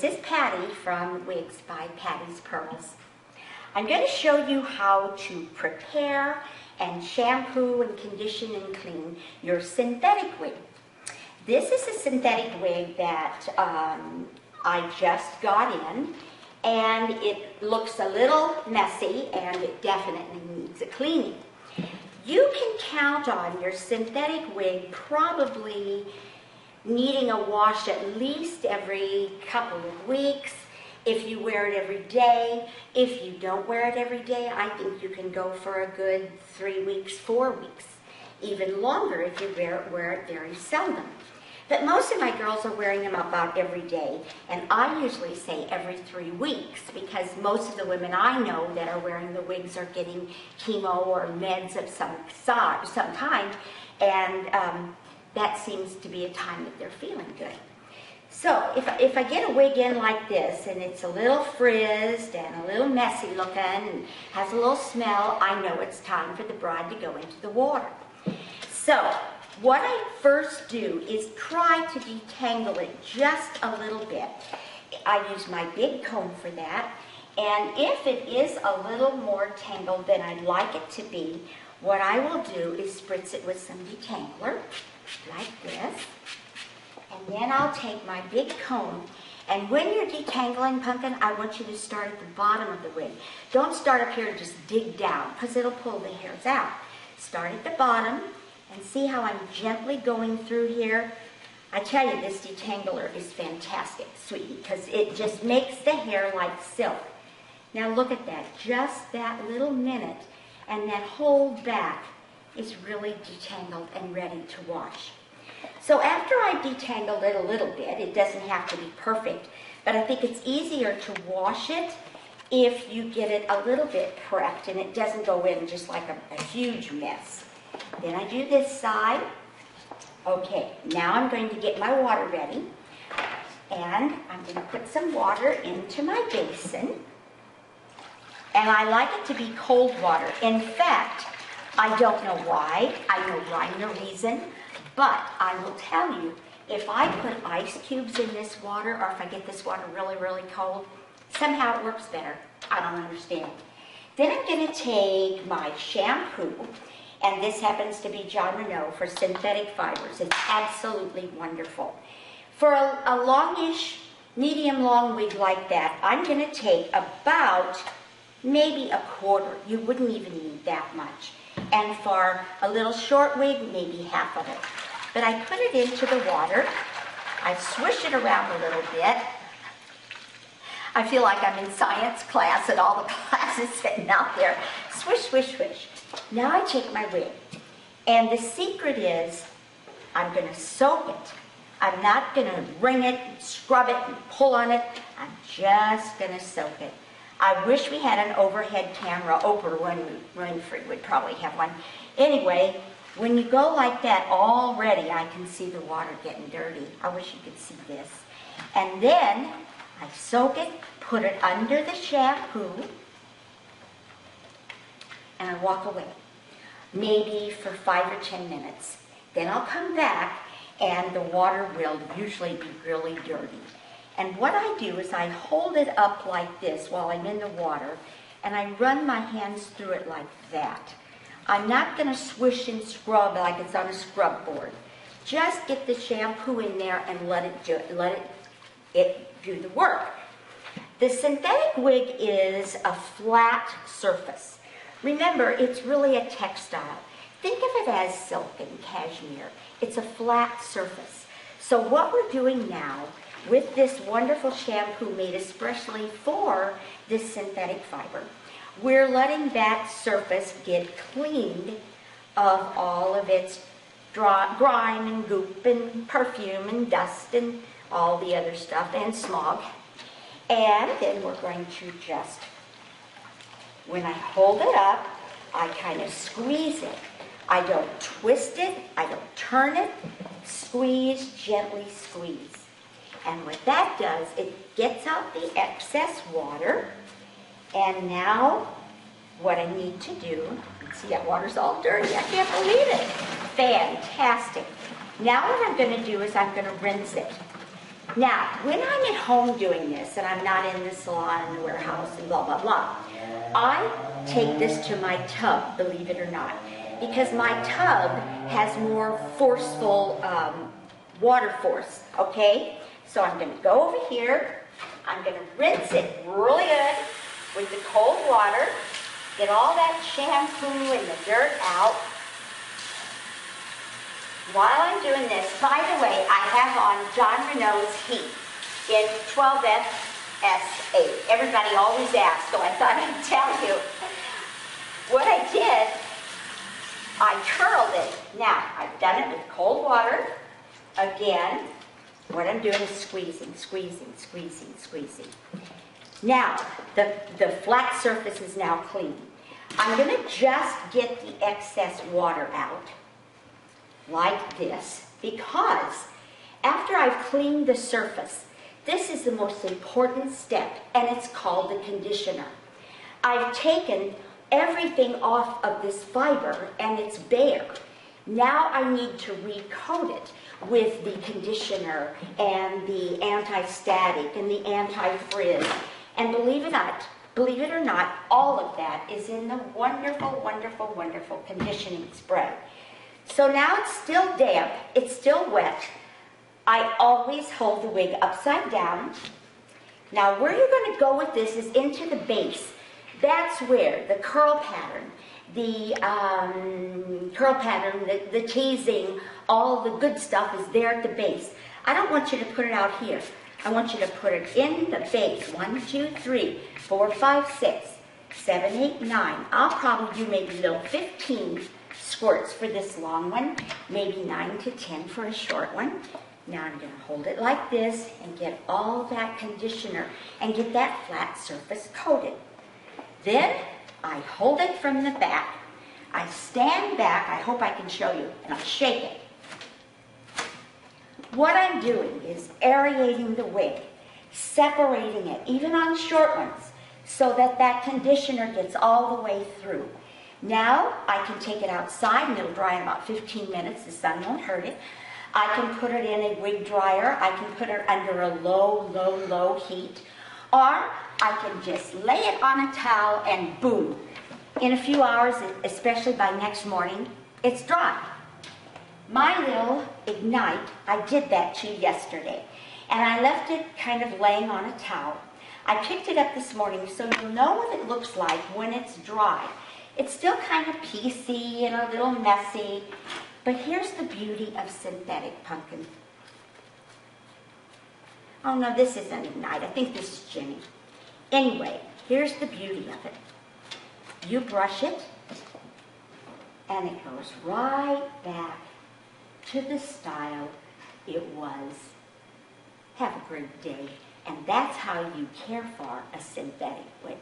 This is Patty from Wigs by Patty's Pearls. I'm going to show you how to prepare and shampoo and condition and clean your synthetic wig. This is a synthetic wig that I just got in, and it looks a little messy and it definitely needs a cleaning. You can count on your synthetic wig probably needing a wash at least every couple of weeks. If you wear it every day. If you don't wear it every day, I think you can go for a good 3 weeks, 4 weeks, even longer if you wear it very seldom. But most of my girls are wearing them about every day, and I usually say every 3 weeks because most of the women I know that are wearing the wigs are getting chemo or meds of some kind, and that seems to be a time that they're feeling good. So if I get a wig in like this and it's a little frizzed and a little messy looking and has a little smell, I know it's time for the bride to go into the water. So what I first do is try to detangle it just a little bit. I use my big comb for that, and if it is a little more tangled than I'd like it to be, what I will do is spritz it with some detangler like this. And then I'll take my big comb, and when you're detangling, Pumpkin, I want you to start at the bottom of the wig. Don't start up here and just dig down, because it'll pull the hairs out. Start at the bottom, and see how I'm gently going through here? I tell you, this detangler is fantastic, sweetie, because it just makes the hair like silk. Now look at that, just that little minute, and that whole back is really detangled and ready to wash. So after I've detangled it a little bit, it doesn't have to be perfect, but I think it's easier to wash it if you get it a little bit prepped and it doesn't go in just like a huge mess. Then I do this side. Okay, now I'm going to get my water ready, and I'm going to put some water into my basin, and I like it to be cold water. In fact, I don't know why, I know rhyme or reason, but I will tell you, if I put ice cubes in this water, or if I get this water really, really cold, somehow it works better. I don't understand. Then I'm going to take my shampoo, and this happens to be John Renault for synthetic fibers. It's absolutely wonderful. For a longish, medium long wig like that, I'm going to take about maybe a quarter. You wouldn't even need that much. And for a little short wig, maybe half of it. But I put it into the water. I swish it around a little bit. I feel like I'm in science class and all the classes sitting out there. Swish, swish, swish. Now I take my wig. And the secret is I'm going to soak it. I'm not going to wring it, scrub it, and pull on it. I'm just going to soak it. I wish we had an overhead camera. Oprah Winfrey would probably have one. Anyway, when you go like that, already I can see the water getting dirty. I wish you could see this. And then I soak it, put it under the shampoo, and I walk away, maybe for 5 or 10 minutes. Then I'll come back, and the water will usually be really dirty. And what I do is I hold it up like this while I'm in the water, and I run my hands through it like that. I'm not going to swish and scrub like it's on a scrub board. Just get the shampoo in there and let it do the work. The synthetic wig is a flat surface. Remember, it's really a textile. Think of it as silk and cashmere. It's a flat surface. So what we're doing now with this wonderful shampoo made especially for this synthetic fiber, we're letting that surface get cleaned of all of its grime and goop and perfume and dust and all the other stuff and smog. And then we're going to just, when I hold it up, I kind of squeeze it. I don't twist it, I don't turn it. Squeeze, gently squeeze. And what that does, it gets out the excess water. And now, what I need to do, see that water's all dirty, I can't believe it. Fantastic. Now what I'm going to do is I'm going to rinse it. Now, when I'm at home doing this, and I'm not in the salon, in the warehouse, and blah, blah, blah, I take this to my tub, believe it or not, because my tub has more forceful water force, okay? So I'm going to go over here. I'm going to rinse it really good with the cold water, get all that shampoo and the dirt out. While I'm doing this, by the way, I have on John Renault's Heat in 12FS8. Everybody always asks, so I thought I'd tell you. What I did, I curled it. Now, I've done it with cold water. Again, what I'm doing is squeezing, squeezing, squeezing, squeezing. Now, the flat surface is now clean. I'm going to just get the excess water out, like this, because after I've cleaned the surface, this is the most important step, and it's called the conditioner. I've taken everything off of this fiber, and it's bare. Now I need to recoat it with the conditioner and the anti-static and the anti-frizz. And believe it or not, all of that is in the wonderful, wonderful, wonderful conditioning spray. So now it's still damp, it's still wet. I always hold the wig upside down. Now where you're going to go with this is into the base. That's where the curl pattern, the teasing, all the good stuff is there at the base. I don't want you to put it out here. I want you to put it in the base. 1, 2, 3, 4, 5, 6, 7, 8, 9. I'll probably do maybe little 15 squirts for this long one, maybe 9 to 10 for a short one. Now I'm going to hold it like this and get all that conditioner and get that flat surface coated. Then I hold it from the back. I stand back, I hope I can show you, and I shake it. What I'm doing is aerating the wig, separating it, even on short ones, so that that conditioner gets all the way through. Now I can take it outside and it'll dry in about 15 minutes. The sun won't hurt it. I can put it in a wig dryer. I can put it under a low, low, low heat. Or I can just lay it on a towel and boom. In a few hours, especially by next morning, it's dry. My little Ignite, I did that too yesterday. And I left it kind of laying on a towel. I picked it up this morning so you'll know what it looks like when it's dry. It's still kind of piecey and a little messy, but here's the beauty of synthetic pumpkin. Oh no, this isn't Ignite. I think this is Jenny. Anyway, here's the beauty of it. You brush it, and it goes right back to the style it was. Have a great day. And that's how you care for a synthetic wig.